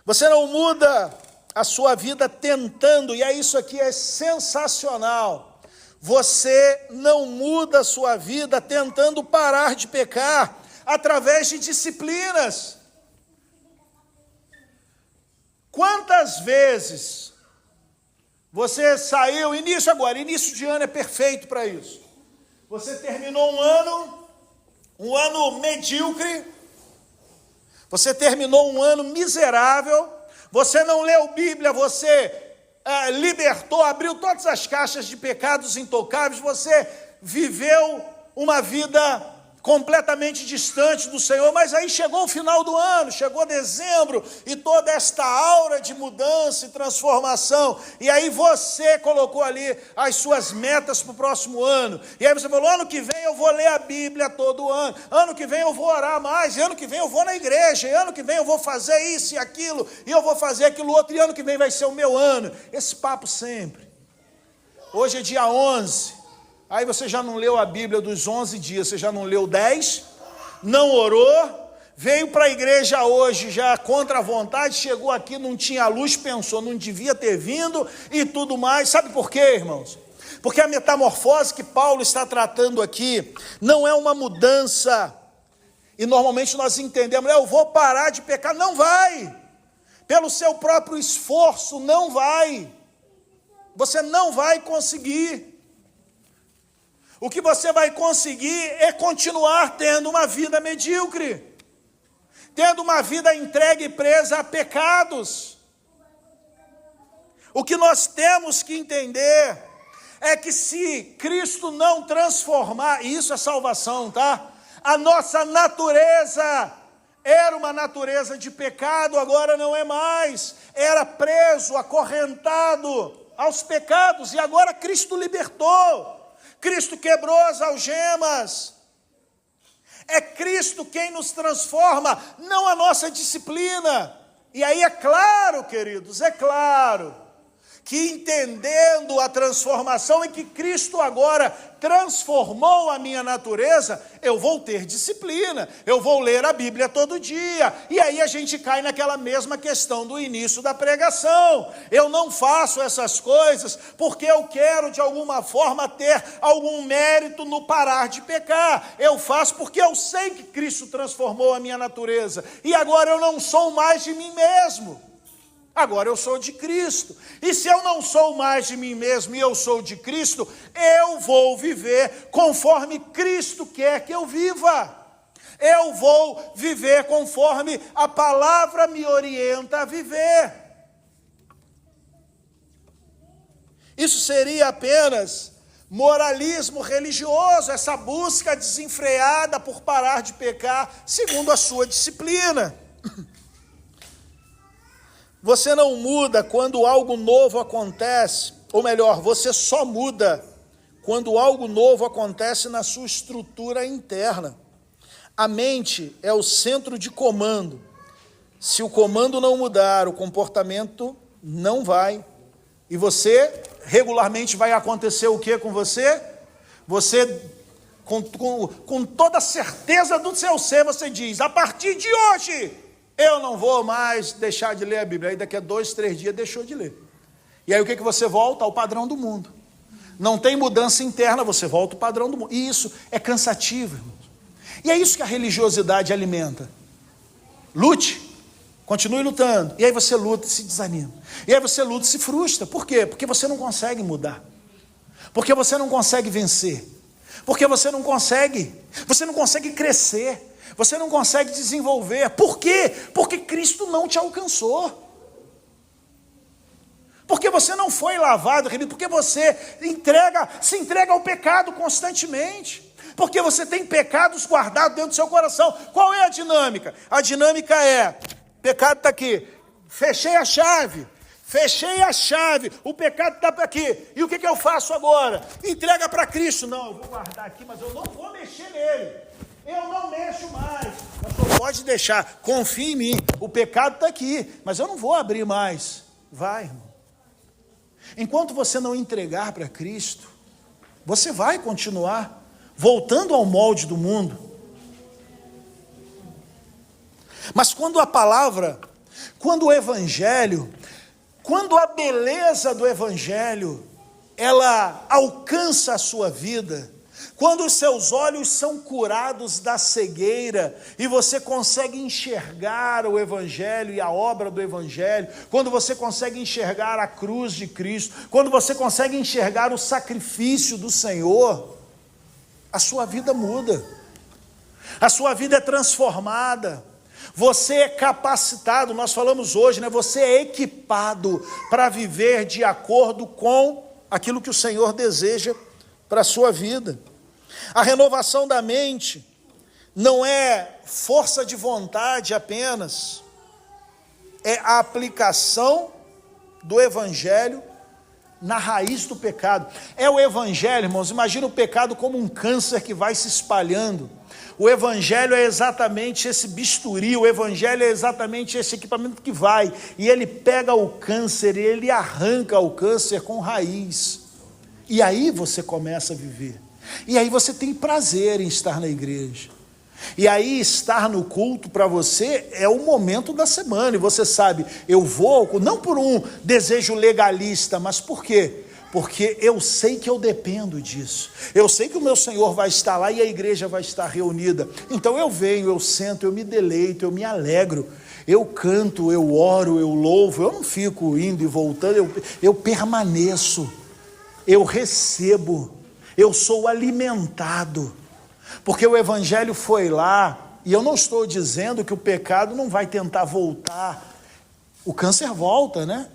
Você não muda a sua vida tentando, e isso aqui é sensacional, você não muda a sua vida tentando parar de pecar através de disciplinas. Quantas vezes você saiu, início de ano é perfeito para isso, você terminou um ano medíocre, você terminou um ano miserável, você não leu Bíblia, você libertou, abriu todas as caixas de pecados intocáveis, você viveu uma vida completamente distante do Senhor, mas aí chegou o final do ano, chegou dezembro, e toda esta aura de mudança e transformação, e aí você colocou ali as suas metas para o próximo ano, e aí você falou, ano que vem eu vou ler a Bíblia todo ano, ano que vem eu vou orar mais, e ano que vem eu vou na igreja, e ano que vem eu vou fazer isso e aquilo, e eu vou fazer aquilo outro, e ano que vem vai ser o meu ano. Esse papo sempre. Hoje é dia 11, aí você já não leu a Bíblia dos 11 dias, você já não leu 10, não orou, veio para a igreja hoje já contra a vontade, chegou aqui, não tinha luz, pensou, não devia ter vindo e tudo mais. Sabe por quê, irmãos? Porque a metamorfose que Paulo está tratando aqui não é uma mudança, e normalmente nós entendemos, eu vou parar de pecar. Não vai, pelo seu próprio esforço, não vai, você não vai conseguir. O que você vai conseguir é continuar tendo uma vida medíocre, tendo uma vida entregue e presa a pecados. O que nós temos que entender é que se Cristo não transformar, e isso é salvação, tá? A nossa natureza era uma natureza de pecado, agora não é mais. Era preso, acorrentado aos pecados, e agora Cristo libertou. Cristo quebrou as algemas. É Cristo quem nos transforma, não a nossa disciplina. E aí é claro, queridos, é claro que entendendo a transformação em que Cristo agora transformou a minha natureza, eu vou ter disciplina, eu vou ler a Bíblia todo dia, e aí a gente cai naquela mesma questão do início da pregação. Eu não faço essas coisas porque eu quero de alguma forma ter algum mérito no parar de pecar, eu faço porque eu sei que Cristo transformou a minha natureza, e agora eu não sou mais de mim mesmo. Agora eu sou de Cristo, e se eu não sou mais de mim mesmo e eu sou de Cristo, eu vou viver conforme Cristo quer que eu viva. Eu vou viver conforme a palavra me orienta a viver. Isso seria apenas moralismo religioso, essa busca desenfreada por parar de pecar segundo a sua disciplina. Você não muda quando algo novo acontece ou melhor, você só muda quando algo novo acontece na sua estrutura interna. A mente é o centro de comando. Se o comando não mudar, o comportamento não vai. E você, regularmente, vai acontecer o que com você? Você, com toda a certeza do seu ser, você diz, a partir de hoje, eu não vou mais deixar de ler a Bíblia. Aí daqui a 2, 3 dias deixou de ler. E aí o que você volta? Ao padrão do mundo. Não tem mudança interna, você volta ao padrão do mundo. E isso é cansativo, irmãos. E é isso que a religiosidade alimenta. Lute, continue lutando. E aí você luta e se desanima. E aí você luta e se frustra. Por quê? Porque você não consegue mudar. Porque você não consegue vencer. Porque você não consegue crescer. Você não consegue desenvolver. Por quê? Porque Cristo não te alcançou. Porque você não foi lavado, querido. Porque você se entrega ao pecado constantemente. Porque você tem pecados guardados dentro do seu coração. Qual é a dinâmica? A dinâmica é, pecado está aqui, fechei a chave, o pecado está aqui, e o que eu faço agora? Entrega para Cristo. Não, eu vou guardar aqui, mas eu não vou mexer nele, eu não mexo mais. Pastor, pode deixar, confia em mim, o pecado está aqui, mas eu não vou abrir mais. Vai, irmão. Enquanto você não entregar para Cristo, você vai continuar voltando ao molde do mundo. Mas quando a palavra, quando o evangelho, quando a beleza do evangelho, ela alcança a sua vida, quando os seus olhos são curados da cegueira e você consegue enxergar o evangelho e a obra do evangelho, quando você consegue enxergar a cruz de Cristo, quando você consegue enxergar o sacrifício do Senhor, a sua vida muda, a sua vida é transformada, você é capacitado, nós falamos hoje, né? Você é equipado para viver de acordo com aquilo que o Senhor deseja para a sua vida. A renovação da mente não é força de vontade apenas, é a aplicação do evangelho na raiz do pecado. É o evangelho, irmãos, imagina o pecado como um câncer que vai se espalhando. O evangelho é exatamente esse bisturi, o evangelho é exatamente esse equipamento que vai, e ele pega o câncer, e ele arranca o câncer com raiz. E aí você começa a viver. E aí você tem prazer em estar na igreja. E aí estar no culto para você é o momento da semana, e você sabe, eu vou, não por um desejo legalista, mas por quê? Porque eu sei que eu dependo disso, eu sei que o meu Senhor vai estar lá e a igreja vai estar reunida, então eu venho, eu sento, eu me deleito, eu me alegro, eu canto, eu oro, eu louvo, eu não fico indo e voltando, eu permaneço, eu recebo, eu sou alimentado, porque o evangelho foi lá, e eu não estou dizendo que o pecado não vai tentar voltar, o câncer volta, né?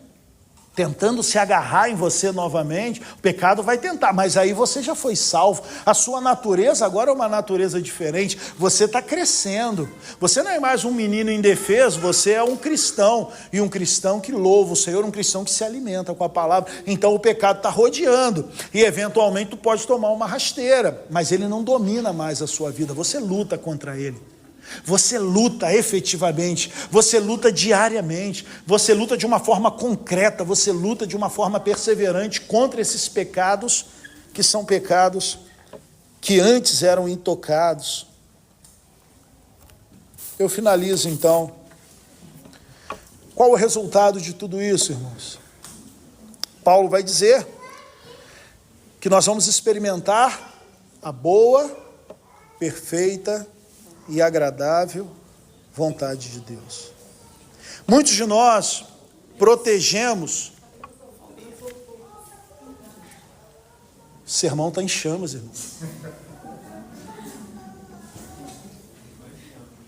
Tentando se agarrar em você novamente, o pecado vai tentar, mas aí você já foi salvo, a sua natureza agora é uma natureza diferente, você está crescendo, você não é mais um menino indefeso, você é um cristão, e um cristão que louva o Senhor, um cristão que se alimenta com a palavra, então o pecado está rodeando, e eventualmente tu pode tomar uma rasteira, mas ele não domina mais a sua vida, você luta contra ele. Você luta efetivamente, você luta diariamente, você luta de uma forma concreta, você luta de uma forma perseverante contra esses pecados, que são pecados que antes eram intocados. Eu finalizo então. Qual o resultado de tudo isso, irmãos? Paulo vai dizer que nós vamos experimentar a boa, perfeita e agradável vontade de Deus. Muitos de nós protegemos. O sermão está em chamas, irmão.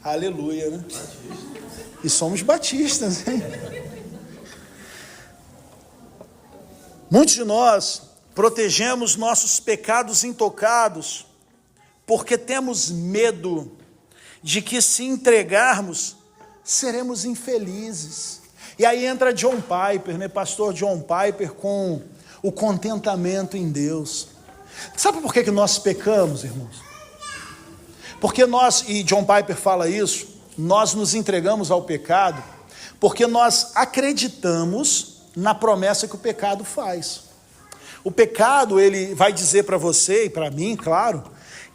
Aleluia, né? E somos batistas, hein? Muitos de nós protegemos nossos pecados intocados porque temos medo de que, se entregarmos, seremos infelizes. E aí entra John Piper, né? Pastor John Piper, com o contentamento em Deus. Sabe por que nós pecamos, irmãos? Porque nós, e John Piper fala isso, nós nos entregamos ao pecado porque nós acreditamos na promessa que o pecado faz. O pecado, ele vai dizer para você e para mim, claro,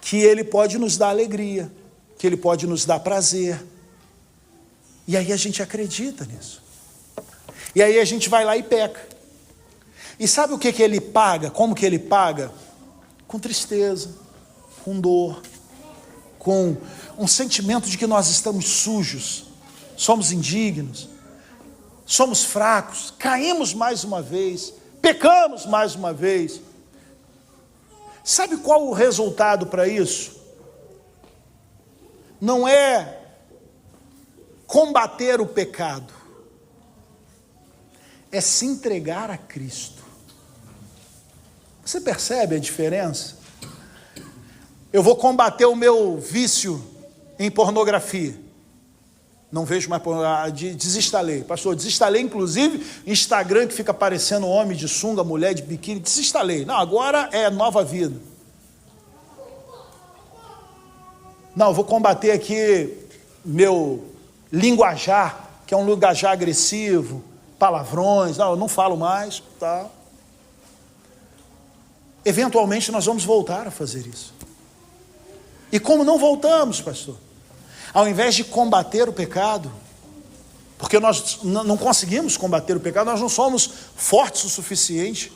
que ele pode nos dar alegria, que ele pode nos dar prazer. E aí a gente acredita nisso. E aí a gente vai lá e peca. E sabe o que ele paga? Como que ele paga? Com tristeza, com dor, com um sentimento de que nós estamos sujos, somos indignos, somos fracos, caímos mais uma vez, pecamos mais uma vez. Sabe qual o resultado para isso? Não é combater o pecado, é se entregar a Cristo. Você percebe a diferença? Eu vou combater o meu vício em pornografia. Não vejo mais pornografia, desinstalei. Pastor, desinstalei inclusive Instagram que fica aparecendo homem de sunga, mulher de biquíni, desinstalei. Não, agora é nova vida. Não, eu vou combater aqui meu linguajar, que é um linguajar agressivo, palavrões, não, eu não falo mais, tá? Eventualmente nós vamos voltar a fazer isso. E como não voltamos, pastor? Ao invés de combater o pecado, porque nós não conseguimos combater o pecado, nós não somos fortes o suficiente,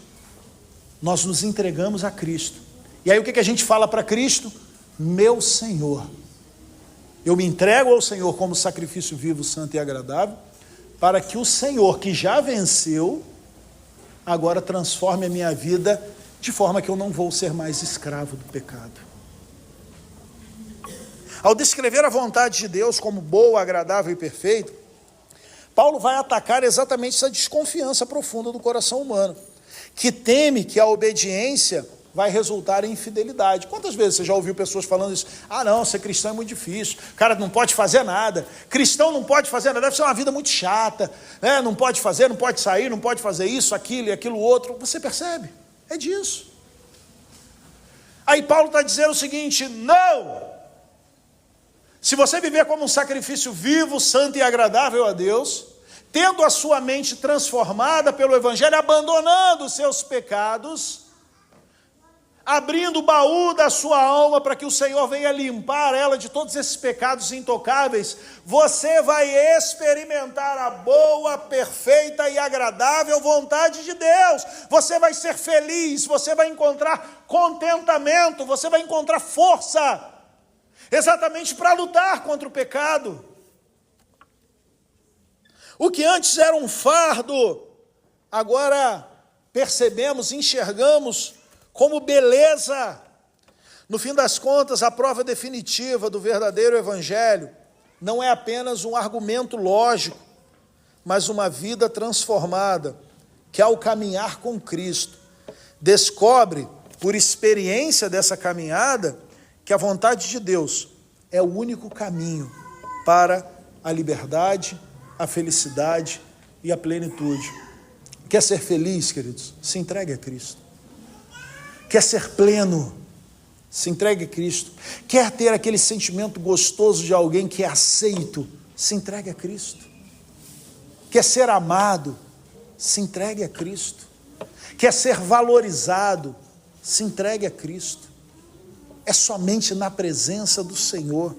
nós nos entregamos a Cristo. E aí o que a gente fala para Cristo? Meu Senhor. Eu me entrego ao Senhor como sacrifício vivo, santo e agradável, para que o Senhor, que já venceu, agora transforme a minha vida de forma que eu não vou ser mais escravo do pecado. Ao descrever a vontade de Deus como boa, agradável e perfeita, Paulo vai atacar exatamente essa desconfiança profunda do coração humano, que teme que a obediência vai resultar em infidelidade. Quantas vezes você já ouviu pessoas falando isso? Ah não, ser cristão é muito difícil, cara não pode fazer nada, cristão não pode fazer nada, deve ser uma vida muito chata, né? Não pode fazer, não pode sair, não pode fazer isso, aquilo e aquilo outro. Você percebe? É disso. Aí Paulo está dizendo o seguinte: não! Se você viver como um sacrifício vivo, santo e agradável a Deus, tendo a sua mente transformada pelo Evangelho, abandonando os seus pecados, abrindo o baú da sua alma para que o Senhor venha limpar ela de todos esses pecados intocáveis, você vai experimentar a boa, perfeita e agradável vontade de Deus. Você vai ser feliz, você vai encontrar contentamento, você vai encontrar força, exatamente para lutar contra o pecado. O que antes era um fardo, agora percebemos, enxergamos como beleza. No fim das contas, a prova definitiva do verdadeiro evangelho não é apenas um argumento lógico, mas uma vida transformada, que ao caminhar com Cristo, descobre, por experiência dessa caminhada, que a vontade de Deus é o único caminho para a liberdade, a felicidade e a plenitude. Quer ser feliz, queridos? Se entregue a Cristo. Quer ser pleno? Se entregue a Cristo. Quer ter aquele sentimento gostoso de alguém que é aceito? Se entregue a Cristo. Quer ser amado? Se entregue a Cristo. Quer ser valorizado? Se entregue a Cristo. É somente na presença do Senhor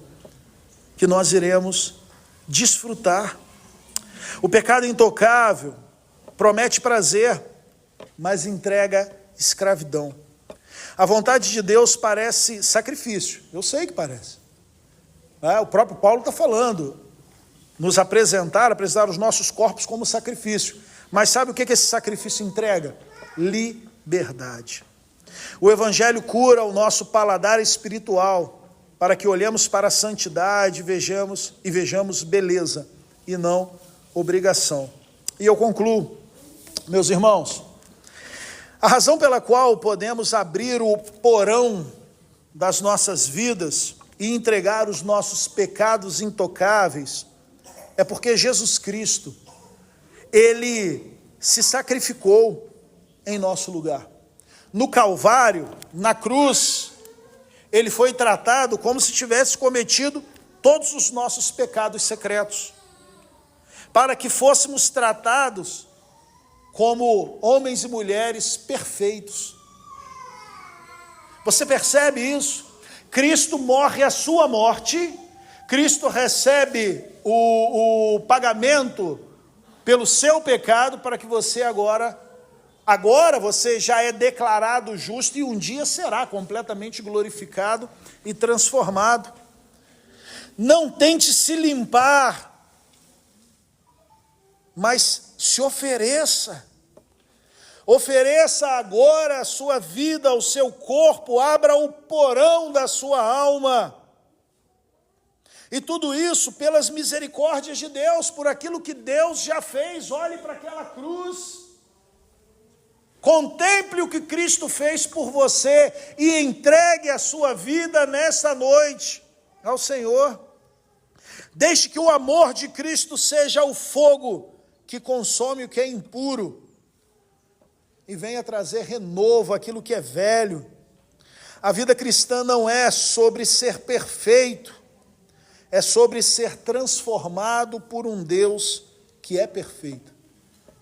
que nós iremos desfrutar. O pecado intocável promete prazer, mas entrega escravidão. A vontade de Deus parece sacrifício. Eu sei que parece. O próprio Paulo está falando, nos apresentar os nossos corpos como sacrifício. Mas sabe o que esse sacrifício entrega? Liberdade. O Evangelho cura o nosso paladar espiritual, para que olhemos para a santidade e vejamos beleza, e não obrigação. E eu concluo, meus irmãos, a razão pela qual podemos abrir o porão das nossas vidas e entregar os nossos pecados intocáveis é porque Jesus Cristo, Ele se sacrificou em nosso lugar. No Calvário, na cruz, ele foi tratado como se tivesse cometido todos os nossos pecados secretos, para que fôssemos tratados como homens e mulheres perfeitos. Você percebe isso? Cristo morre a sua morte, Cristo recebe o pagamento pelo seu pecado, para que você agora você já é declarado justo e um dia será completamente glorificado e transformado. Não tente se limpar, mas se ofereça. Ofereça agora a sua vida, o seu corpo, abra o porão da sua alma. E tudo isso pelas misericórdias de Deus, por aquilo que Deus já fez. Olhe para aquela cruz. Contemple o que Cristo fez por você e entregue a sua vida nessa noite ao Senhor. Deixe que o amor de Cristo seja o fogo que consome o que é impuro e venha trazer renovo àquilo que é velho. A vida cristã não é sobre ser perfeito, é sobre ser transformado por um Deus que é perfeito.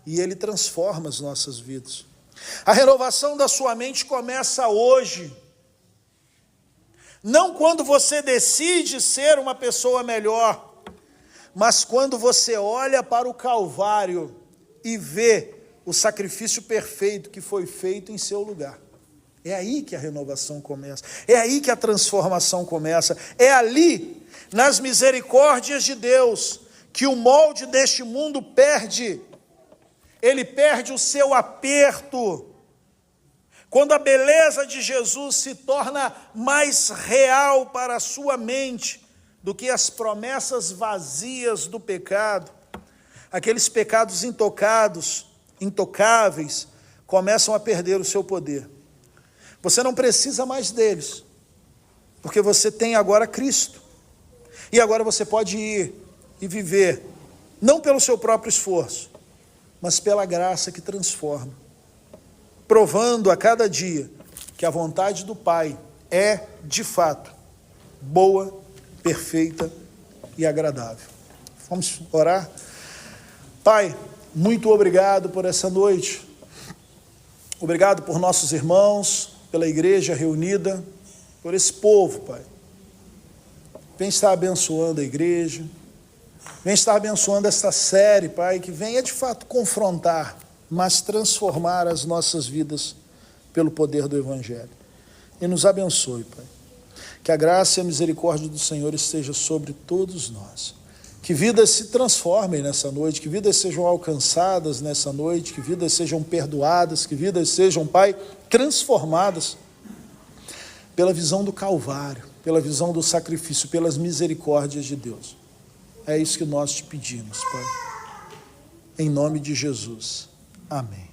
E Ele transforma as nossas vidas. A renovação da sua mente começa hoje. Não quando você decide ser uma pessoa melhor, mas quando você olha para o Calvário e vê o sacrifício perfeito que foi feito em seu lugar. É aí que a renovação começa, é aí que a transformação começa, é ali, nas misericórdias de Deus, que o molde deste mundo perde. Ele perde o seu aperto. Quando a beleza de Jesus se torna mais real para a sua mente do que as promessas vazias do pecado, aqueles pecados intocáveis, começam a perder o seu poder. Você não precisa mais deles, porque você tem agora Cristo. E agora você pode ir e viver, não pelo seu próprio esforço, mas pela graça que transforma, provando a cada dia que a vontade do Pai é, de fato, boa, perfeita e agradável. Vamos orar? Pai, muito obrigado por essa noite. Obrigado por nossos irmãos, pela igreja reunida, por esse povo, Pai. Vem estar abençoando a igreja. Vem estar abençoando esta série, Pai, que venha de fato confrontar, mas transformar as nossas vidas pelo poder do Evangelho. E nos abençoe, Pai. Que a graça e a misericórdia do Senhor esteja sobre todos nós. Que vidas se transformem nessa noite, que vidas sejam alcançadas nessa noite, que vidas sejam perdoadas, que vidas sejam, Pai, transformadas pela visão do Calvário, pela visão do sacrifício, pelas misericórdias de Deus. É isso que nós te pedimos, Pai. Em nome de Jesus. Amém.